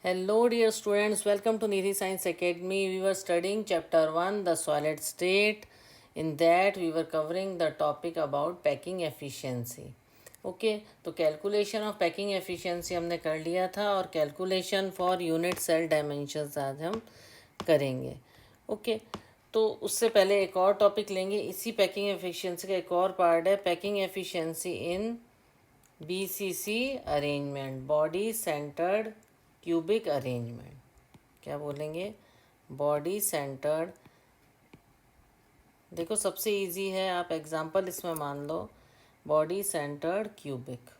Hello, dear students. Welcome to Nidhi Science Academy. We were studying chapter 1, the solid state. In that, we were covering the topic about packing efficiency. Okay तो calculation of packing efficiency हमने कर लिया था और calculation for unit cell dimensions आज हम करेंगे। Okay तो उससे पहले एक और टॉपिक लेंगे। इसी पैकिंग एफिशिएंसी का एक और पार्ट है packing efficiency in BCC arrangement, body centred cubic arrangement. क्या बोलेंगे? Body centred. देखो सबसे इजी है, आप एग्जांपल इसमें मान लो बॉडी सेंटर्ड क्यूबिक।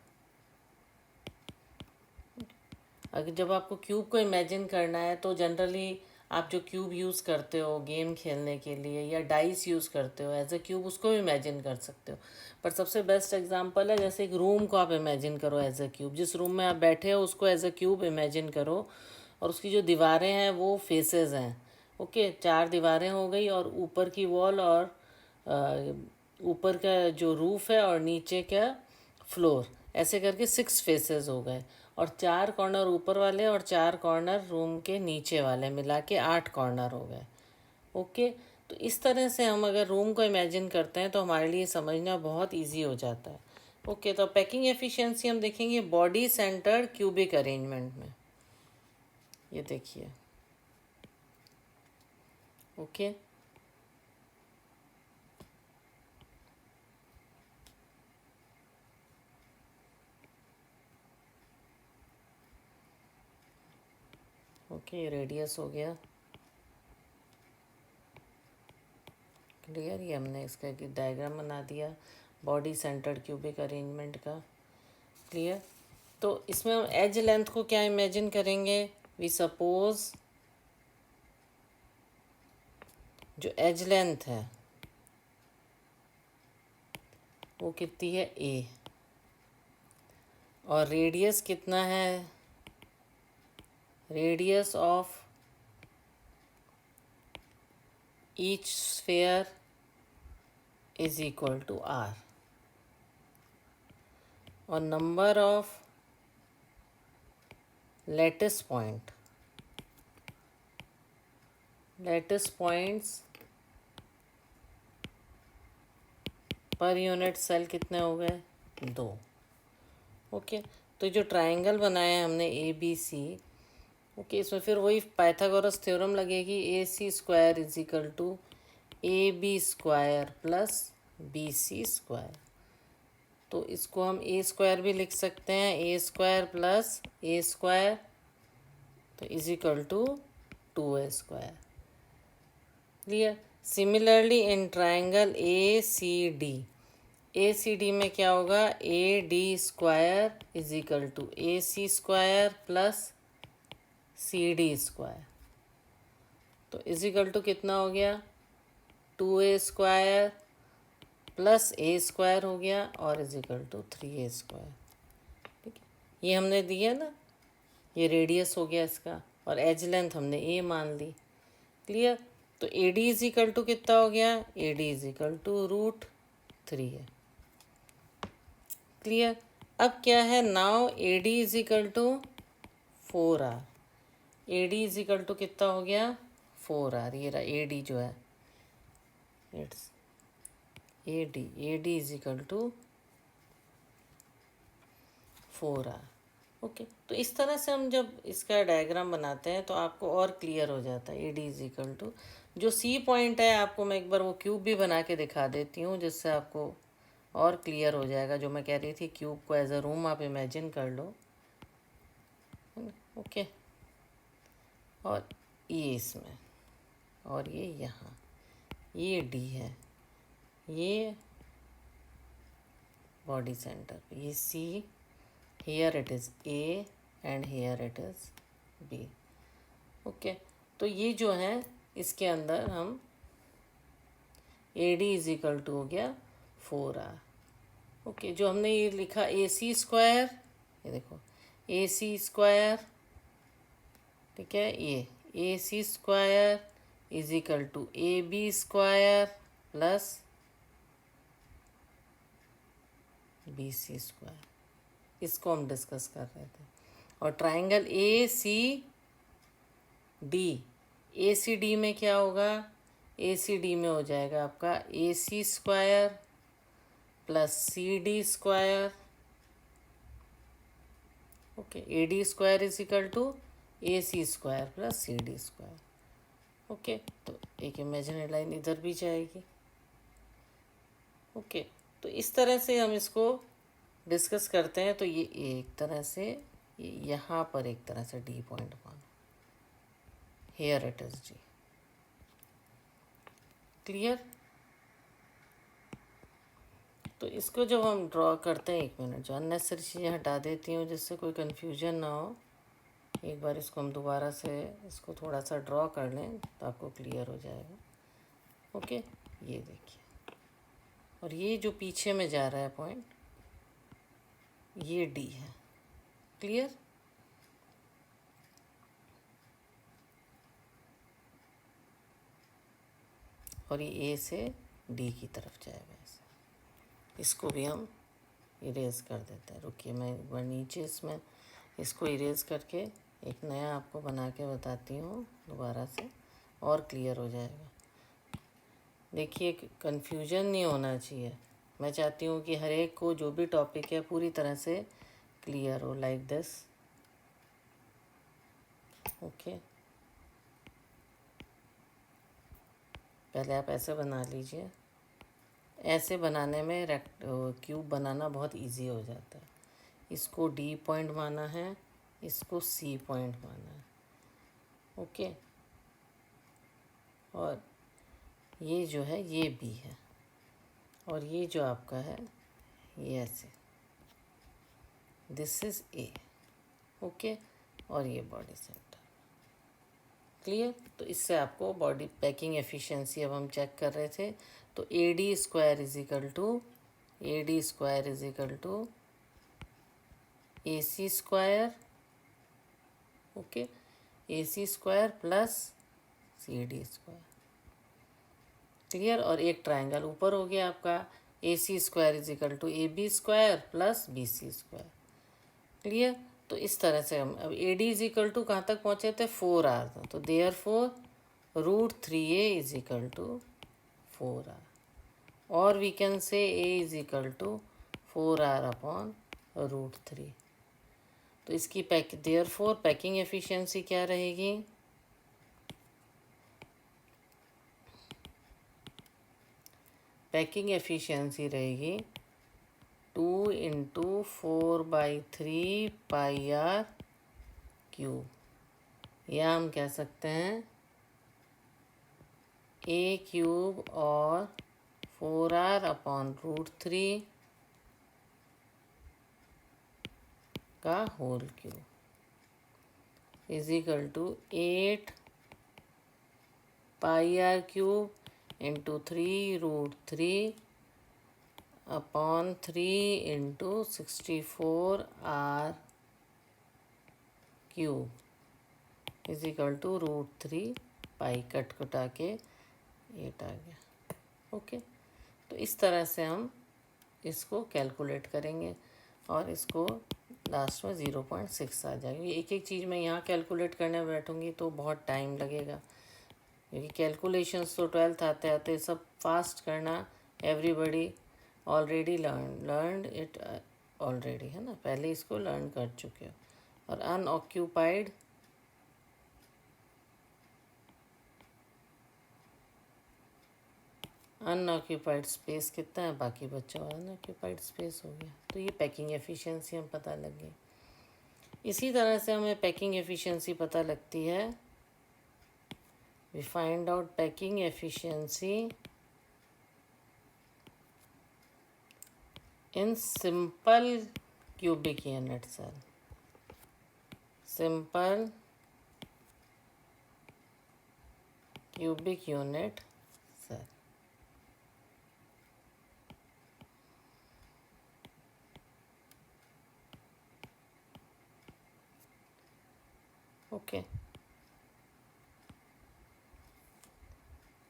अगर जब आपको क्यूब को इमेजिन करना है तो जनरली आप जो क्यूब यूज़ करते हो गेम खेलने के लिए या डाइस यूज़ करते हो एज ए क्यूब, उसको भी इमेजिन कर सकते हो। पर सबसे बेस्ट एग्जांपल है जैसे एक रूम को आप इमेजिन करो एज ए क्यूब। जिस रूम में आप बैठे हो उसको एज ए क्यूब इमेजिन करो और उसकी जो दीवारें हैं वो फेसेस हैं। ओके, 4 दीवारें हो गई और ऊपर की वॉल और ऊपर का जो रूफ है और नीचे का फ्लोर, ऐसे करके 6 फेसेस हो गए। और 4 कॉर्नर ऊपर वाले और 4 कॉर्नर रूम के नीचे वाले मिला के 8 कॉर्नर हो गए। ओके, तो इस तरह से हम अगर रूम को इमेजिन करते हैं तो हमारे लिए समझना बहुत इजी हो जाता है। ओके, तो पैकिंग एफिशिएंसी हम देखेंगे बॉडी सेंटर्ड क्यूबिक अरेंजमेंट में। ये देखिए। ओके, ओके, रेडियस हो गया क्लियर। ये हमने इसका एक डायग्राम बना दिया बॉडी सेंटर्ड क्यूबिक अरेंजमेंट का। क्लियर। तो इसमें हम एज लेंथ को क्या इमेजिन करेंगे? वी सपोज जो एज लेंथ है वो कितनी है ए, और रेडियस कितना है? Radius of each sphere is equal to r, और नंबर ऑफ लेटिस पॉइंट्स पर यूनिट सेल कितने हो गए? 2। ओके, तो जो ट्रायंगल बनाया है हमने ए बी सी, ओके, इसमें फिर वही पाइथागोरस थ्योरम लगेगी। A C square is equal to A B square plus B C square. तो इसको हम ए स्क्वायर भी लिख सकते हैं, a square plus a square, तो is equal to 2 a square. Clear. Similarly in triangle A C D, A C D में क्या होगा? A D square is equal to A C square plus C D square, तो is equal to कितना हो गया? 2 a square plus a square हो गया और is equal to 3 a square. ठीक है, ये हमने दिया ना, ये रेडियस हो गया इसका और एज लेंथ हमने ए मान ली। क्लियर। तो A D is equal to कितना हो गया? A D is equal to √3 है। क्लियर। अब क्या है? Now a D is equal to 4R। A D is equal to कितना हो गया? 4R। ये रहा ए डी जो है, it's a D is equal to 4R। Okay, तो इस तरह से हम जब इसका डायग्राम बनाते हैं तो आपको और क्लियर हो जाता है। A D is equal to जो सी पॉइंट है, आपको मैं एक बार वो क्यूब भी बना के दिखा देती हूँ जिससे आपको और क्लियर हो जाएगा। जो मैं कह रही थी क्यूब को एज अ रूम आप इमेजिन कर लो। ओके, और ये इसमें और ये यहाँ, ये डी है, ये बॉडी सेंटर, ये C, here it is A and here it is B. Okay, तो ये जो है इसके अंदर हम A D is equal to हो गया 4R। ओके, जो हमने ये लिखा ए सी स्क्वायर, ये देखो ए सी स्क्वायर, ठीक है, ये A C square is equal to A B square plus B C square, इसको हम डिस्कस कर रहे थे। और triangle A C D, A C D में क्या होगा, ए सी डी में हो जाएगा आपका A C square plus C D square, okay, A D square is equal to A C square plus C D square, okay. तो एक imaginary line इधर भी जाएगी, ओके। तो इस तरह से हम इसको डिस्कस करते हैं। तो ये एक तरह से यहाँ पर एक तरह से डी पॉइंट मानो, here it is D, clear. तो इसको जब हम ड्रॉ करते हैं, एक मिनट, जो अननेसेसरी चीज़ें हटा देती हूँ जिससे कोई कन्फ्यूजन ना हो। एक बार इसको हम दोबारा से इसको थोड़ा सा ड्रॉ कर लें तो आपको क्लियर हो जाएगा, ओके। ये देखिए, और ये जो पीछे में जा रहा है पॉइंट, ये डी है, क्लियर। और ये ए से डी की तरफ जाएगा ऐसे। इसको भी हम इरेज कर देते हैं। रुकिए, मैं एक बार नीचे इसमें इसको इरेज करके एक नया आपको बना के बताती हूँ दोबारा से, और क्लियर हो जाएगा। देखिए, कन्फ्यूजन नहीं होना चाहिए। मैं चाहती हूँ कि हर एक को जो भी टॉपिक है पूरी तरह से क्लियर हो, लाइक दिस, ओके। पहले आप ऐसे बना लीजिए। ऐसे बनाने में क्यूब बनाना बहुत इजी हो जाता है। इसको डी पॉइंट माना है, इसको सी पॉइंट माना है, ओके। और ये जो है ये बी है, और ये जो आपका है ये ऐसे, दिस इज ए, ओके। और ये बॉडी सेंटर, क्लियर। तो इससे आपको बॉडी पैकिंग एफिशिएंसी अब हम चेक कर रहे थे। तो ए D square is equal to A C square, okay, A C square plus C D square, clear. और एक ट्रायंगल ऊपर हो गया आपका, A C square is equal to A B square plus B C square, clear. तो इस तरह से हम अब A D is equal to कहाँ तक पहुँचे थे, 4r, तो therefore √3a is equal to 4r, और we can say a is equal to 4r upon √3। तो इसकी देयर फोर पैकिंग एफिशिएंसी क्या रहेगी, पैकिंग एफिशिएंसी रहेगी 2 × 4/3 πr क्यूब, या हम कह सकते हैं a क्यूब और 4r अपॉन √3 का whole cube is equal to 8 πr cube into 3√3 upon 3 × 64r cube is equal to √3 pi, cut कटा के 8 आ गया, ओके। तो इस तरह से हम इसको कैलकुलेट करेंगे, और इसको लास्ट में 0.6 आ जाएगी। एक एक चीज़ मैं यहाँ कैलकुलेट करने बैठूँगी तो बहुत टाइम लगेगा, क्योंकि कैलकुलेशंस तो 12th आते आते सब फास्ट करना, everybody already learned it already, है ना, पहले इसको लर्न कर चुके हो। और अनऑक्यूपाइड स्पेस कितना है, बाकी बच्चों अनऑक्यूपाइड स्पेस हो गया। तो ये पैकिंग एफिशिएंसी हम पता लग गई। इसी तरह से हमें पैकिंग एफिशिएंसी पता लगती है, we find out packing efficiency in simple cubic unit cell, simple cubic unit cell, okay.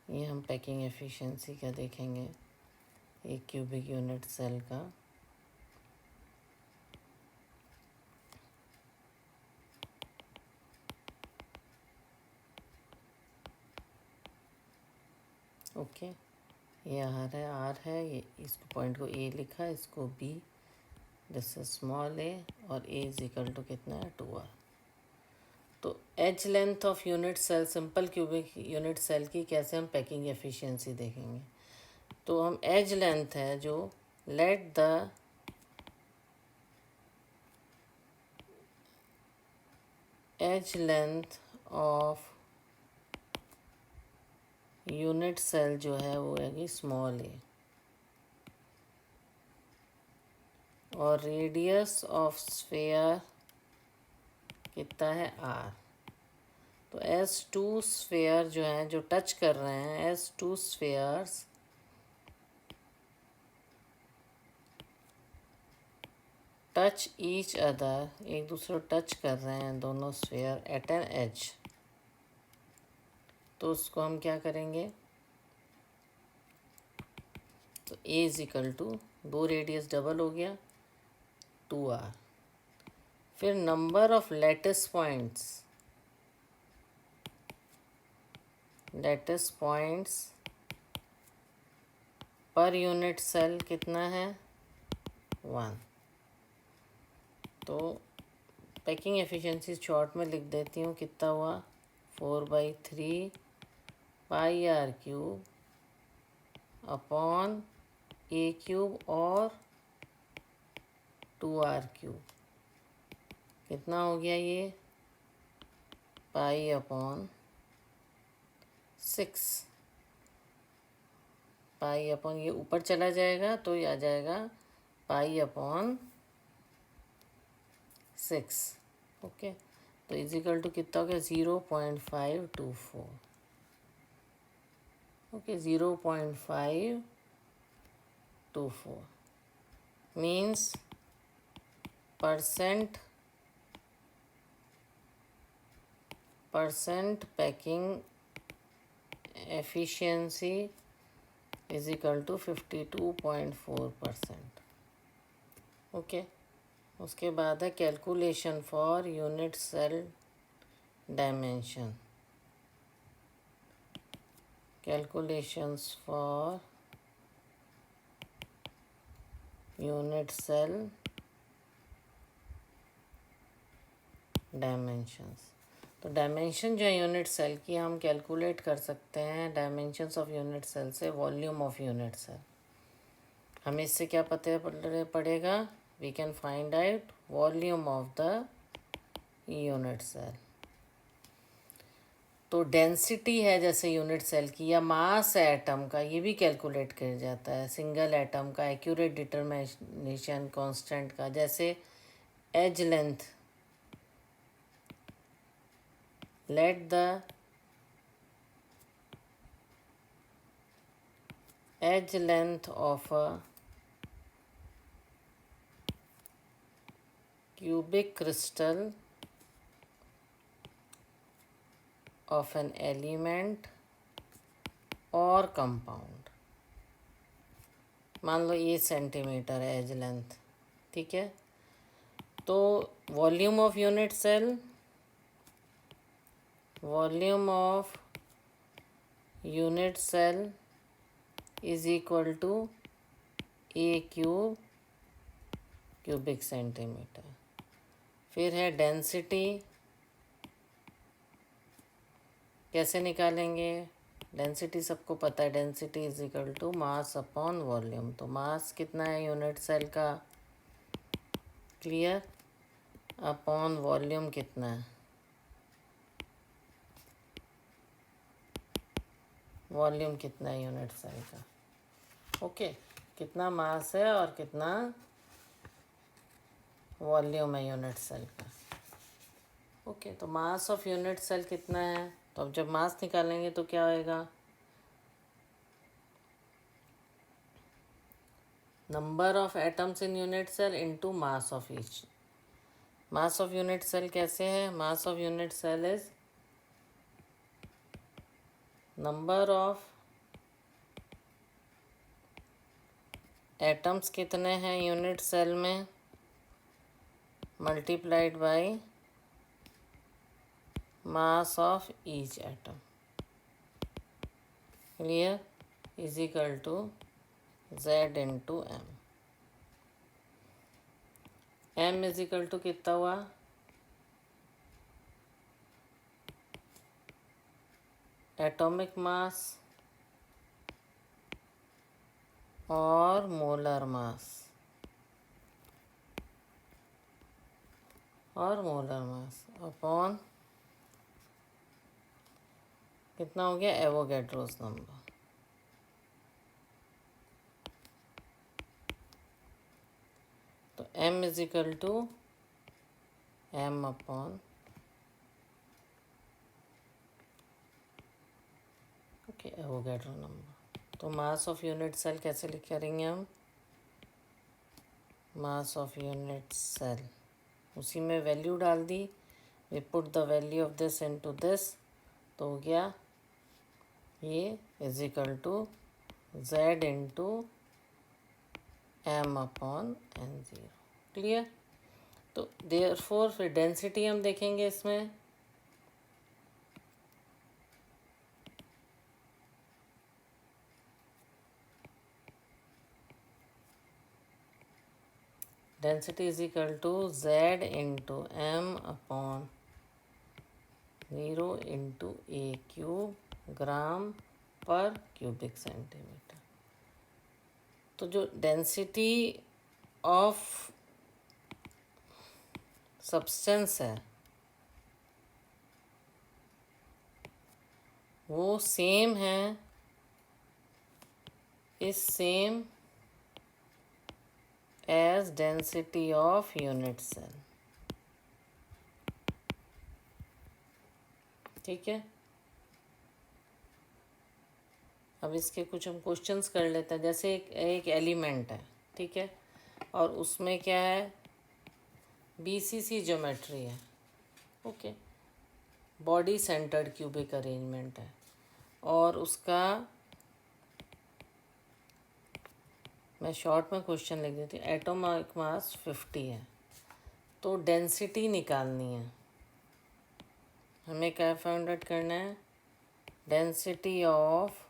ये हम पैकिंग एफिशिएंसी का देखेंगे एक क्यूबिक यूनिट सेल का। ओके, ये आर है, ये इसको पॉइंट को ए लिखा, इसको B, this is small a, और ए इज इक्वल टू कितना है 2r। तो edge length of unit cell, simple cubic unit cell की कैसे हम पैकिंग एफिशिएंसी देखेंगे। तो हम एज लेंथ है जो, let the edge length of unit cell जो है वो है स्मॉल ए, और रेडियस ऑफ स्फेयर कितना है r। तो एस टू स्फेयर जो हैं, जो टच कर रहे हैं, as two spheres touch each other, एक दूसरे को टच कर रहे हैं दोनों स्फेयर एट एन एज, तो उसको हम क्या करेंगे, तो ए इज इक्वल टू, दो रेडियस डबल हो गया 2r। फिर नंबर ऑफ लैटिस पॉइंट्स पर यूनिट सेल कितना है 1। तो पैकिंग एफिशिएंसी शॉर्ट में लिख देती हूँ, कितना हुआ 4/3 पाई r क्यूब अपॉन ए क्यूब और 2r क्यूब, कितना हो गया ये पाई अपॉन 6, पाई अपॉन, ये ऊपर चला जाएगा तो ये आ जाएगा पाई अपॉन 6। ओके, तो इजिकल टू कितना हो गया 0.524। Okay, 0.524 means percent packing efficiency is equal to 52.4%। Okay, उसके बाद है calculation for unit cell dimension, calculations for unit cell dimensions. तो डायमेंशन जो है यूनिट सेल की हम कैलकुलेट कर सकते हैं डायमेंशंस ऑफ यूनिट सेल से, वॉल्यूम ऑफ यूनिट सेल। हमें इससे क्या पता पड़ेगा, we can find out volume of the unit cell. तो डेंसिटी है जैसे यूनिट सेल की, या मास है एटम का, ये भी कैलकुलेट किया जाता है, सिंगल एटम का एक्यूरेट डिटरमिनेशन कांस्टेंट का, जैसे edge length, let the edge length of a cubic crystal of an element or compound, मान लो ये सेंटीमीटर है एज लेंथ, ठीक है। तो volume of unit cell, volume of unit cell is equal to a cube cubic centimetre. फिर है density, कैसे निकालेंगे, डेंसिटी सबको पता है, density is equal to mass upon volume. तो मास कितना है यूनिट सेल का, क्लियर, अपॉन वॉल्यूम कितना है, वॉल्यूम कितना है यूनिट सेल का। ओके, कितना मास है और कितना वॉल्यूम है यूनिट सेल का। ओके, तो मास ऑफ यूनिट सेल कितना है, तो अब जब मास निकालेंगे तो क्या होएगा, number of atoms in unit cell into mass of each. Mass of unit cell कैसे है, mass of unit cell is number of atoms कितने हैं यूनिट सेल में multiplied by mass of each atom, clear. Is equal to Z into M. M is equal to कितना हुआ, atomic mass और molar mass upon कितना हो गया, Avogadro's number. तो m is equal to m upon, okay, Avogadro number. तो mass of unit cell कैसे लिख करेंगे हम, मास ऑफ यूनिट सेल, उसी में वैल्यू डाल दी, we put the value of this into this, तो हो गया ये is equal to Z into M upon N zero. Clear. तो देयरफॉर फिर डेंसिटी हम देखेंगे इसमें, density is equal to Z into M upon 0 into a cube gram per cubic centimetre. तो जो डेंसिटी ऑफ सब्सटेंस है वो सेम है is same as density of unit cell. ठीक है। अब इसके कुछ हम क्वेश्चंस कर लेते हैं। जैसे एक एलिमेंट है, ठीक है, और उसमें क्या है, बीसीसी ज्योमेट्री है, okay, body centred cubic arrangement है, और उसका मैं शॉर्ट में क्वेश्चन लिख देती हूँ, एटॉमिक मास 50 है, तो डेंसिटी निकालनी है। हमें क्या फाइंड आउट करना है, density of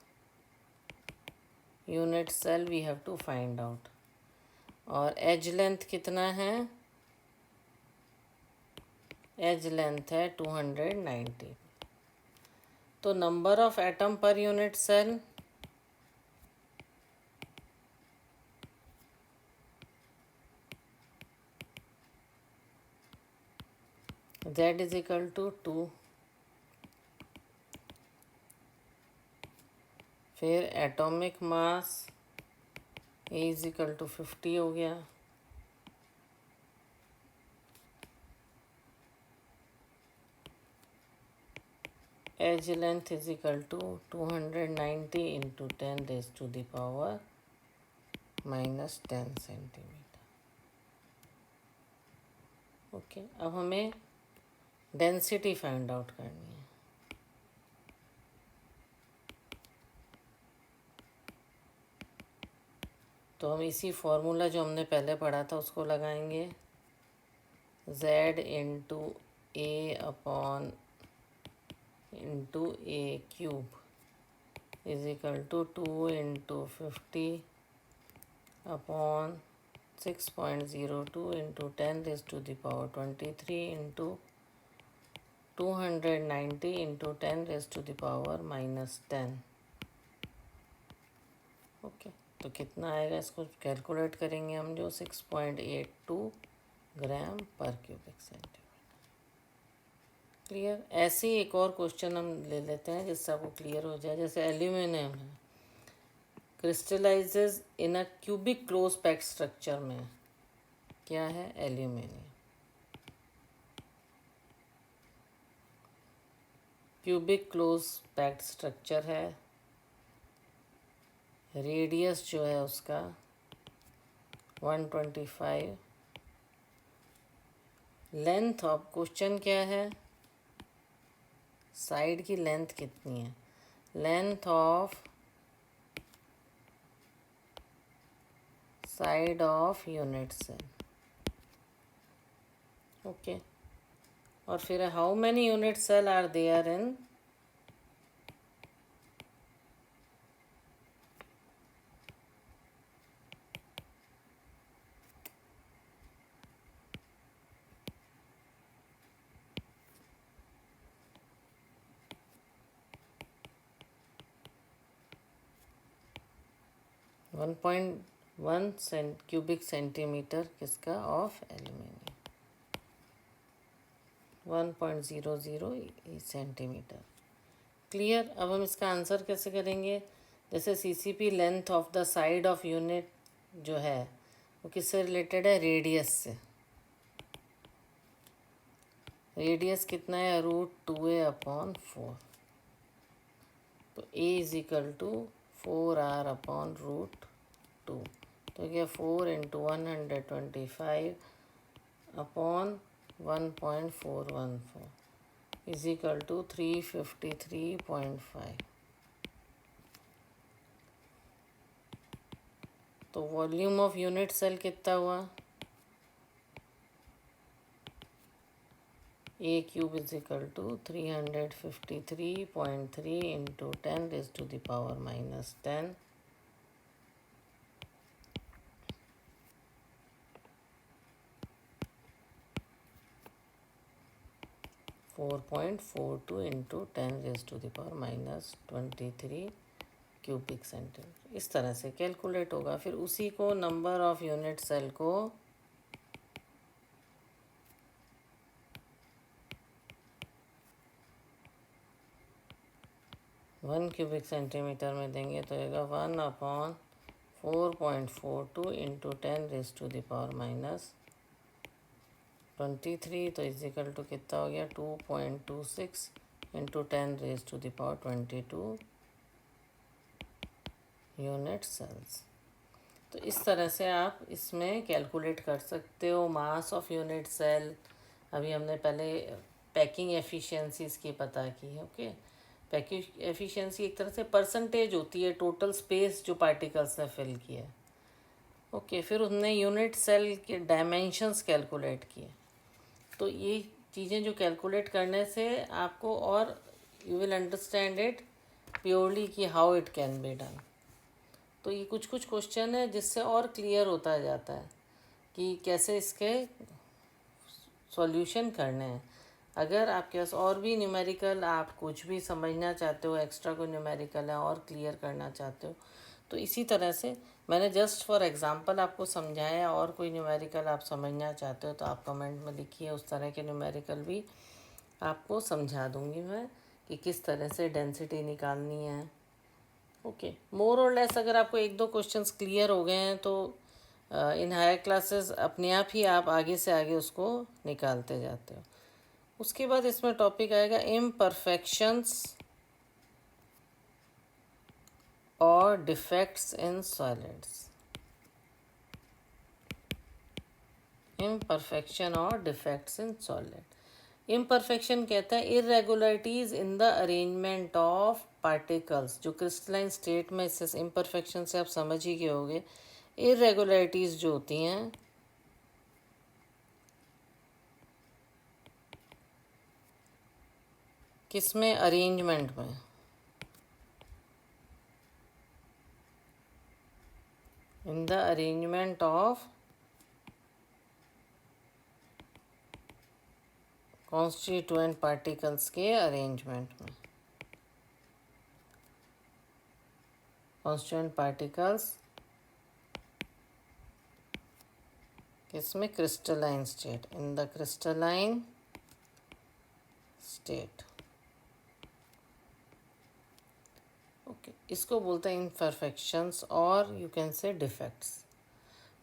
unit cell we have to find out. और एज लेंथ कितना है, एज लेंथ है 290। तो number of atom per unit cell, Z is equal to 2। फिर atomic mass A is equal to 50 हो गया। Edge length is equal to 290 into 10 raise to the power -10 centimetre. Okay, अब हमें density find out करनी है। तो हम इसी फॉर्मूला जो हमने पहले पढ़ा था उसको लगाएंगे, Z into a upon into a cube is equal to 2 into 50 upon 6.02 into 10 raise to the power 23 into 290 into 10 raise to the power -10। Okay, तो कितना आएगा, इसको कैलकुलेट करेंगे हम, जो 6.82 ग्राम पर क्यूबिक सेंटीमीटर। क्लियर। ऐसे ही एक और क्वेश्चन हम ले लेते हैं जिससे आपको क्लियर हो जाए। जैसे एल्यूमिनियम है, crystallises in a cubic close packed structure में, क्या है, aluminium cubic close packed structure है, रेडियस जो है उसका 125, लेंथ ऑफ, क्वेश्चन क्या है, साइड की लेंथ कितनी है, length of side of unit cell. Okay, और फिर how many unit cell are there in 1.1 cubic centimetre किसका, ऑफ एल्यूमिनियम, 1.00 सेंटीमीटर। क्लियर। अब हम इसका आंसर कैसे करेंगे, जैसे CCP length of the side of unit जो है वो किससे रिलेटेड है, रेडियस से। रेडियस कितना है, √2a/4, तो a = 4r/√2, तो क्या 4 × 125/1.414 = 353.5। तो वॉल्यूम ऑफ यूनिट सेल कितना हुआ, A³ = 353.3 × 10⁻⁻10, 4.42 × 10⁻⁻23 क्यूबिक सेंटीमीटर। इस तरह से कैलकुलेट होगा। फिर उसी को नंबर ऑफ यूनिट सेल को 1 क्यूबिक सेंटीमीटर में देंगे तो आएगा 1/4.42 × 10⁻⁻23, तो = कितना हो गया, 2.26 × 10⁻22 यूनिट सेल्स। तो इस तरह से आप इसमें कैलकुलेट कर सकते हो मास ऑफ यूनिट सेल। अभी हमने पहले पैकिंग एफिशिएंसीज की पता की है। ओके, पैकिंग एफिशिएंसी एक तरह से परसेंटेज होती है टोटल स्पेस जो पार्टिकल्स ने फिल किया है। ओके, फिर उन्होंने यूनिट सेल के डायमेंशंस कैलकुलेट किए। तो ये चीज़ें जो कैलकुलेट करने से आपको और you will understand it purely कि how it can be done. तो ये कुछ कुछ क्वेश्चन है जिससे और क्लियर होता जाता है कि कैसे इसके सॉल्यूशन करने हैं। अगर आपके पास और भी न्यूमेरिकल आप कुछ भी समझना चाहते हो, एक्स्ट्रा कोई न्यूमेरिकल है और क्लियर करना चाहते हो, तो इसी तरह से मैंने जस्ट फॉर एग्जांपल आपको समझाया। और कोई न्यूमेरिकल आप समझना चाहते हो तो आप कमेंट में लिखिए, उस तरह के न्यूमेरिकल भी आपको समझा दूंगी मैं कि किस तरह से डेंसिटी निकालनी है। ओके, मोर और लेस अगर आपको एक दो क्वेश्चंस क्लियर हो गए हैं तो इन हायर क्लासेस अपने आप ही आप आगे से आगे उसको निकालते जाते हो। उसके बाद इसमें टॉपिक आएगा इम्परफेक्शंस और डिफेक्ट्स इन सॉलिड्स। इम्परफेक्शन और डिफेक्ट्स इन सॉलिड। इम्परफेक्शन कहता है irregularities in the arrangement of particles. जो क्रिस्टलाइन स्टेट में, इससे इम्परफेक्शन से आप समझ ही गए होंगे, इरेगुलरिटीज जो होती हैं किसमें, अरेंजमेंट में। In the arrangement of constituent particles के अरेंजमेंट में। कॉन्स्टिट्यूएंट पार्टिकल्स किसमें, crystalline state, in the crystalline state. Okay, इसको बोलते हैं इम्परफेक्शंस और यू कैन से डिफेक्ट्स।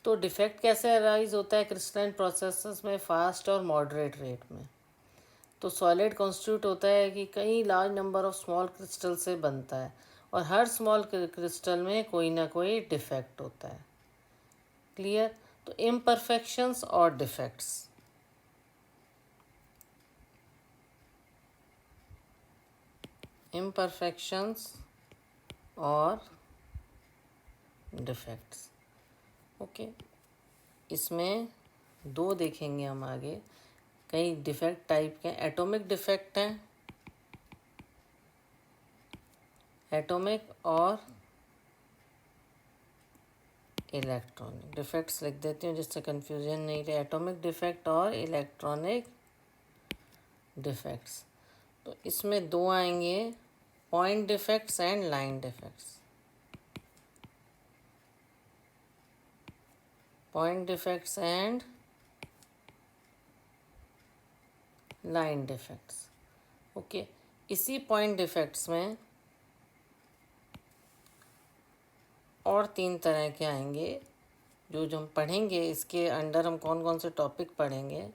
तो डिफेक्ट कैसे अराइज होता है क्रिस्टलाइन प्रोसेसेस में, फास्ट और मॉडरेट रेट में। तो सॉलिड कॉन्स्टिट्यूट होता है कि कई large number of small crystal से बनता है और हर स्मॉल क्रिस्टल में कोई ना कोई डिफेक्ट होता है। क्लियर। तो इम्परफेक्शंस और डिफेक्ट्स। इम्परफेक्शंस और डिफेक्ट्स। ओके, इसमें दो देखेंगे हम आगे। कई डिफेक्ट टाइप के एटॉमिक डिफेक्ट हैं, एटॉमिक और इलेक्ट्रॉनिक डिफेक्ट्स लिख देती हूँ जिससे कंफ्यूजन नहीं रहे। एटॉमिक डिफेक्ट और इलेक्ट्रॉनिक डिफेक्ट्स। तो इसमें दो आएंगे, point defects and line defects. Point defects and line defects. Okay, इसी पॉइंट डिफेक्ट्स में और 3 तरह के आएंगे जो हम पढ़ेंगे। इसके अंडर हम कौन कौन से टॉपिक पढ़ेंगे?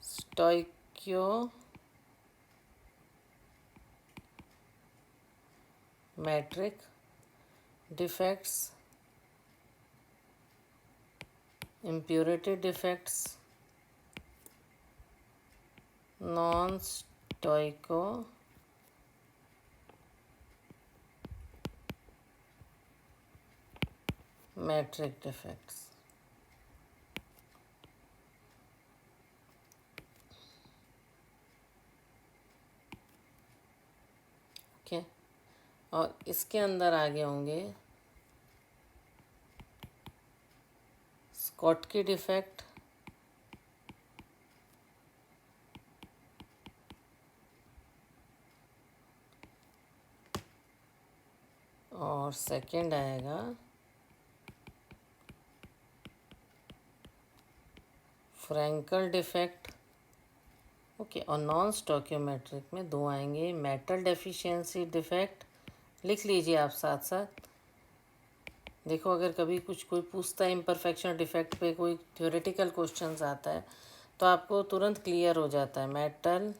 Stoichiometric defects, impurity defects, non-stoichiometric defects। Okay, और इसके अंदर आगे होंगे स्कॉटकी डिफेक्ट, और सेकंड आएगा फ्रैंकल डिफेक्ट। ओके, और नॉन स्टोइकियोमेट्रिक में 2 आएंगे, मेटल डेफिशिएंसी डिफेक्ट। लिख लीजिए आप साथ साथ। देखो, अगर कभी कोई पूछता है इम्परफेक्शन डिफेक्ट पे, कोई थ्योरेटिकल क्वेश्चंस आता है तो आपको तुरंत क्लियर हो जाता है। मेटल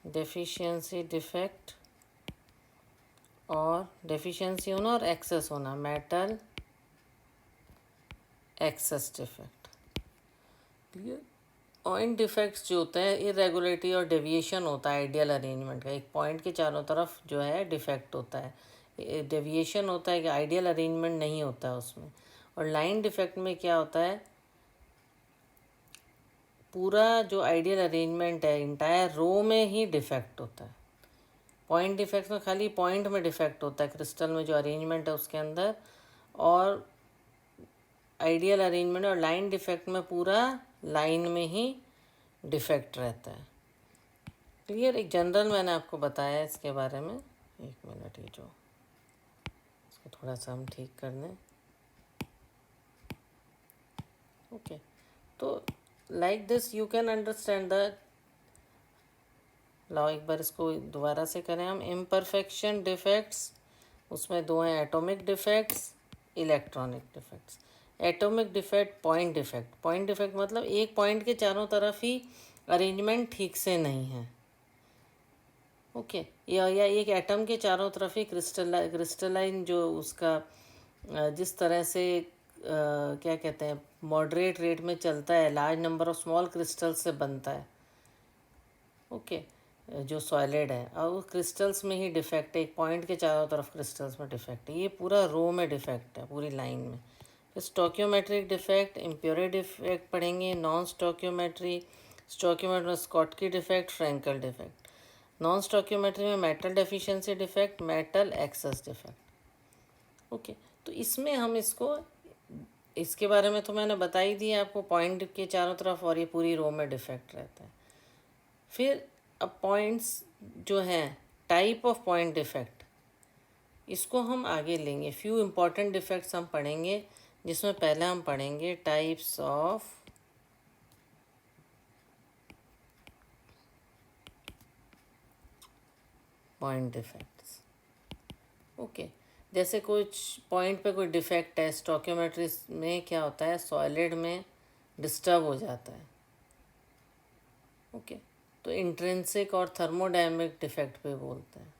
डेफिशिएंसी डिफेक्ट, और डेफिशिएंसी होना और एक्सेस होना, metal excess defect. Clear? Point defects जो होते हैं, इरेगुलरिटी और डेविएशन होता है आइडियल अरेंजमेंट का। एक पॉइंट के चारों तरफ जो है डिफेक्ट होता है, डेविएशन होता है कि आइडियल अरेंजमेंट नहीं होता है उसमें। और लाइन डिफेक्ट में क्या होता है, पूरा जो आइडियल अरेंजमेंट है इंटायर रो में ही डिफेक्ट होता है। पॉइंट डिफेक्ट में खाली पॉइंट में डिफेक्ट होता है, क्रिस्टल में जो अरेंजमेंट है उसके अंदर। और आइडियल अरेंजमेंट और लाइन डिफेक्ट में पूरा लाइन में ही डिफेक्ट रहता है। क्लियर? एक जनरल मैंने आपको बताया इसके बारे में। 1 मिनट, ये जो इसको थोड़ा सा हम ठीक कर दें। ओके, तो like this you can understand the. लाओ एक बार इसको दोबारा से करें हम। इम्परफेक्शन डिफेक्ट्स, उसमें 2 हैं, atomic defects, electronic defects. Atomic defect, point defect. Point defect मतलब एक पॉइंट के चारों तरफ ही अरेंजमेंट ठीक से नहीं है। ओके, या एक एटम के चारों तरफ ही क्रिस्टलाइन जो उसका जिस तरह से क्या कहते हैं, मॉडरेट रेट में चलता है, large number of small crystals से बनता है। ओके, जो सॉलिड है, और उस क्रिस्टल्स में ही डिफेक्ट है। एक पॉइंट के चारों तरफ क्रिस्टल्स में डिफेक्ट है, ये पूरा रो में डिफेक्ट है, पूरी लाइन में। फिर स्टोइकियोमेट्रिक डिफेक्ट, इम्प्योरिटी डिफेक्ट पढ़ेंगे, नॉन स्टोइकियोमेट्री, स्टोइकियोमेट्री में Schottky defect, Frenkel defect. Non stoichiometry में metal deficiency defect, metal excess defect. Okay, तो इसमें हम इसके बारे में तो मैंने बता ही दिया आपको, पॉइंट के चारों तरफ और ये पूरी रो में डिफेक्ट रहता है। फिर अब पॉइंट्स जो हैं, टाइप ऑफ पॉइंट डिफेक्ट, इसको हम आगे लेंगे। फ्यू इम्पॉर्टेंट डिफेक्ट्स हम पढ़ेंगे, जिसमें पहले हम पढ़ेंगे types of point defects. Okay, जैसे कुछ पॉइंट पे कोई डिफेक्ट है, स्टोइकियोमेट्री में क्या होता है, सॉलिड में डिस्टर्ब हो जाता है। ओके, तो इंट्रिंसिक और थर्मोडायनेमिक डिफेक्ट पे बोलते हैं।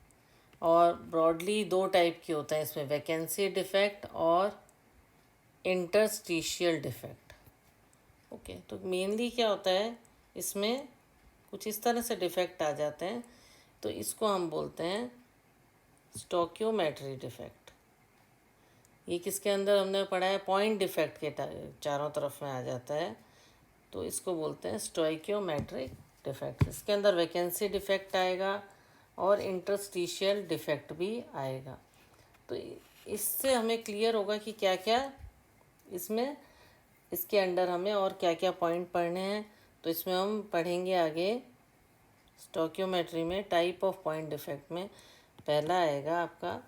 और ब्रॉडली 2 टाइप के होते हैं इसमें, वैकेंसी डिफेक्ट और इंटरस्टिशियल डिफेक्ट। ओके, तो मेनली क्या होता है, इसमें कुछ इस तरह से डिफेक्ट आ जाते हैं, तो इसको हम बोलते हैं स्टोइकियोमेट्री डिफेक्ट। ये किसके अंदर हमने पढ़ा है, पॉइंट डिफेक्ट के चारों तरफ में आ जाता है, तो इसको बोलते हैं स्टोइकियोमेट्रिक डिफेक्ट। इसके अंदर वैकेंसी डिफेक्ट आएगा और इंटरस्टिशियल डिफेक्ट भी आएगा। तो इससे हमें क्लियर होगा कि क्या क्या इसमें, इसके अंडर हमें और क्या क्या पॉइंट पढ़ने हैं। तो इसमें हम पढ़ेंगे आगे स्टोइकियोमेट्री में टाइप ऑफ पॉइंट डिफेक्ट में। पहला आएगा आपका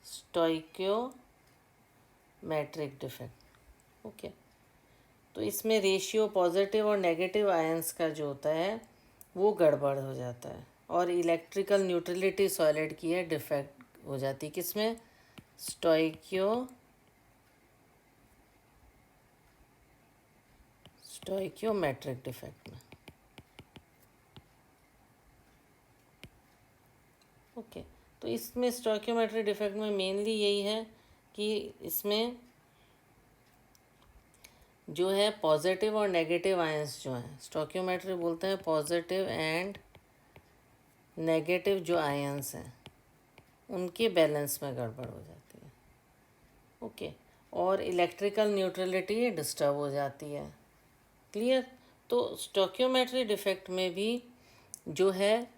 स्टोइकियोमेट्रिक मैट्रिक डिफेक्ट। ओके, तो इसमें रेशियो पॉजिटिव और नेगेटिव आयंस का जो होता है वो गड़बड़ हो जाता है, और इलेक्ट्रिकल न्यूट्रलिटी सॉलिड की है डिफेक्ट हो जाती है। किसमें? स्टोइकियोमेट्रिक डिफेक्ट में। ओके, तो इसमें स्टोइकियोमेट्रिक डिफेक्ट में मेनली यही है कि इसमें जो है पॉजिटिव और नेगेटिव आयंस जो हैं, स्टोइकियोमेट्री बोलते हैं पॉजिटिव एंड नेगेटिव जो आयंस हैं उनके बैलेंस में गड़बड़ हो जाती है। ओके, और इलेक्ट्रिकल न्यूट्रलिटी डिस्टर्ब हो जाती है। क्लियर? तो स्टोइकियोमेट्री डिफेक्ट में भी जो है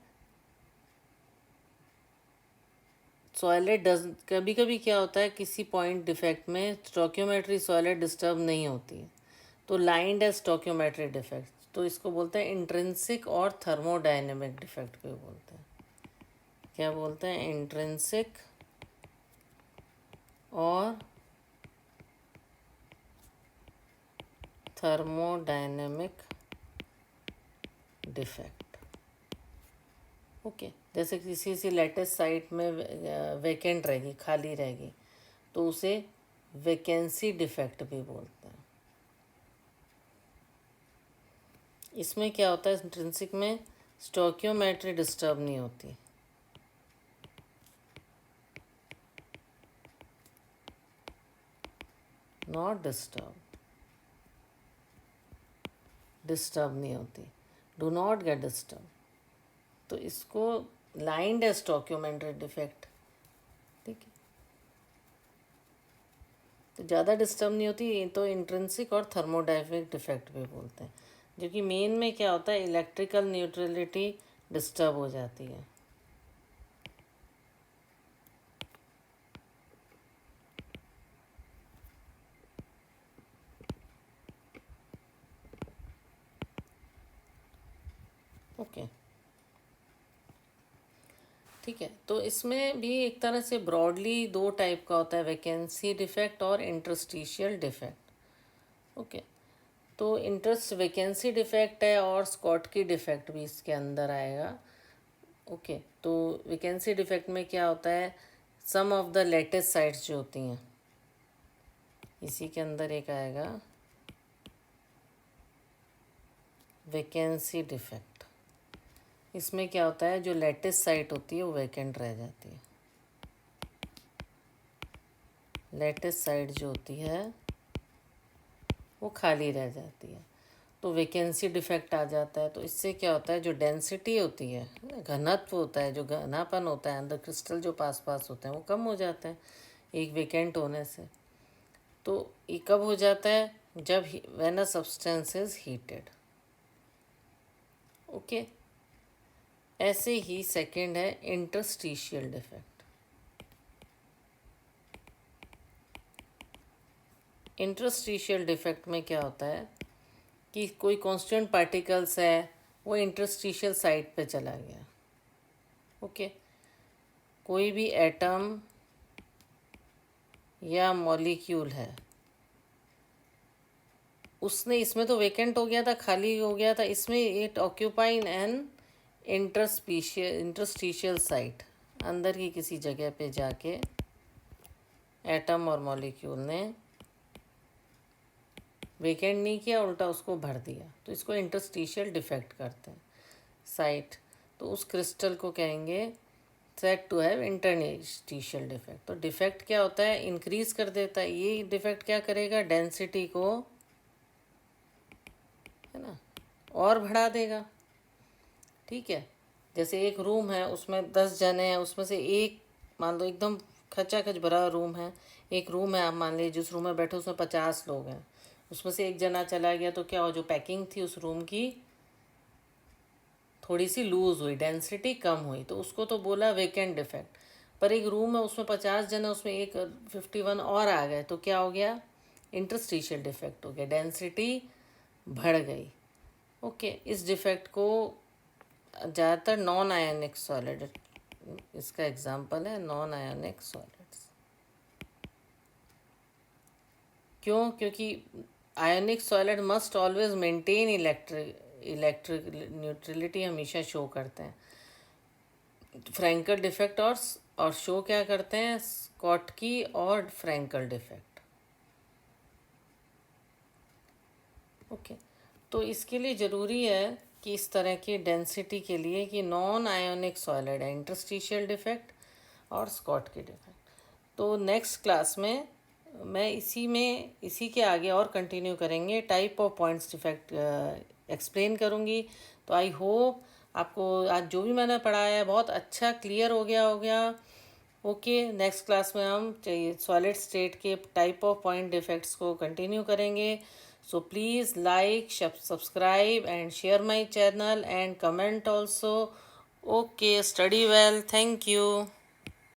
सॉलिड डज, कभी कभी क्या होता है किसी पॉइंट डिफेक्ट में स्टोइकियोमेट्री सॉलिड डिस्टर्ब नहीं होती है, तो लाइंड है स्टोइकियोमेट्री डिफेक्ट, तो इसको बोलते हैं इंट्रिंसिक और थर्मोडायनेमिक डिफेक्ट भी बोलते हैं। क्या बोलते हैं? इंट्रिंसिक और थर्मोडायनेमिक डिफेक्ट। ओके, जैसे किसी सी लेटेस्ट साइट में वैकेंट रहेगी, खाली रहेगी, तो उसे वैकेंसी डिफेक्ट भी बोलते हैं। इसमें क्या होता है, इंट्रिंसिक में स्टोइकियोमेट्री डिस्टर्ब नहीं होती, नॉट डिस्टर्ब नहीं होती, डू नॉट गेट डिस्टर्ब, तो इसको लाइंड है स्टोइकियोमेट्री डिफेक्ट। ठीक है, तो ज़्यादा डिस्टर्ब नहीं होती, तो इंट्रिंसिक और थर्मोडायनेमिक डिफेक्ट भी बोलते हैं, जो कि मेन में क्या होता है इलेक्ट्रिकल न्यूट्रलिटी डिस्टर्ब हो जाती है। ओके, ठीक है, तो इसमें भी एक तरह से ब्रॉडली दो टाइप का होता है, वैकेंसी डिफेक्ट और इंटरस्टिशियल डिफेक्ट। ओके, तो इंटरेस्ट वैकेंसी डिफेक्ट है और स्कॉटकी डिफेक्ट भी इसके अंदर आएगा। ओके, तो वैकेंसी डिफेक्ट में क्या होता है, सम ऑफ द लेटेस्ट साइट्स जो होती हैं, इसी के अंदर एक आएगा वैकेंसी डिफेक्ट। इसमें क्या होता है, जो लेटेस्ट साइट होती है वो वैकेंट रह जाती है। लेटेस्ट साइट जो होती है वो खाली रह जाती है, तो वैकेंसी डिफेक्ट आ जाता है। तो इससे क्या होता है, जो डेंसिटी होती है, घनत्व होता है, जो घनापन होता है अंदर क्रिस्टल जो पास पास होते हैं वो कम हो जाते हैं एक वैकेंट होने से। तो ये कब हो जाता है, जब when a substance is heated. Okay, ऐसे ही सेकंड है इंटरस्टिशियल डिफेक्ट। इंटरस्टिशियल डिफेक्ट में क्या होता है कि कोई कांस्टेंट पार्टिकल्स है वो इंटरस्टिशियल साइट पे चला गया। ओके, कोई भी एटम या मॉलिक्यूल है, उसने, इसमें तो वेकेंट हो गया था, खाली हो गया था, इसमें इट ऑक्यूपाइन एन इंटरस्टिशियल साइट, अंदर की किसी जगह पे जाके एटम और मॉलिक्यूल ने वेकेंट नहीं किया, उल्टा उसको भर दिया, तो इसको इंटरस्टिशियल डिफेक्ट करते हैं साइट। तो उस क्रिस्टल को कहेंगे said to have interstitial defect. तो डिफेक्ट क्या होता है, इंक्रीज कर देता है। ये डिफेक्ट क्या करेगा, डेंसिटी को, है ना, और बढ़ा देगा। ठीक है, जैसे एक रूम है उसमें 10 जने हैं, उसमें से एक, मान लो एकदम खचाखच भरा रूम है, एक रूम है, आप मान लीजिए जिस रूम में बैठे उसमें 50 लोग हैं, उसमें से एक जना चला गया, तो क्या हो, जो पैकिंग थी उस रूम की थोड़ी सी लूज हुई, डेंसिटी कम हुई, तो उसको तो बोला वेकेंट डिफेक्ट। पर एक रूम है उसमें 50 जन है, उसमें एक 51 और आ गए, तो क्या हो गया, इंटरस्टिशियल डिफेक्ट हो गया, डेंसिटी बढ़ गई। ओके, इस डिफेक्ट को ज़्यादातर नॉन आयोनिक सॉलिड, इसका एग्जांपल है नॉन आयोनिक सॉलिड्स। क्यों? क्योंकि ionic solid must always maintain electric neutrality हमेशा शो करते हैं। फ्रैंकल डिफेक्ट और शो क्या करते हैं? स्कॉटकी और फ्रैंकल डिफेक्ट। ओके, तो इसके लिए ज़रूरी है कि इस तरह की डेंसिटी के लिए कि नॉन आयोनिक सॉलिड है, इंटरस्टिशियल डिफेक्ट और स्कॉटकी डिफेक्ट। तो नेक्स्ट क्लास में मैं इसी के आगे और कंटिन्यू करेंगे, type of points defect explain करूँगी। तो आई होप आपको आज जो भी मैंने पढ़ाया है बहुत अच्छा क्लियर हो गया। ओके, नेक्स्ट क्लास में हम सॉलिड स्टेट के टाइप ऑफ पॉइंट डिफेक्ट्स को कंटिन्यू करेंगे। So please like, subscribe and share my channel and comment also. Okay, study well, thank you.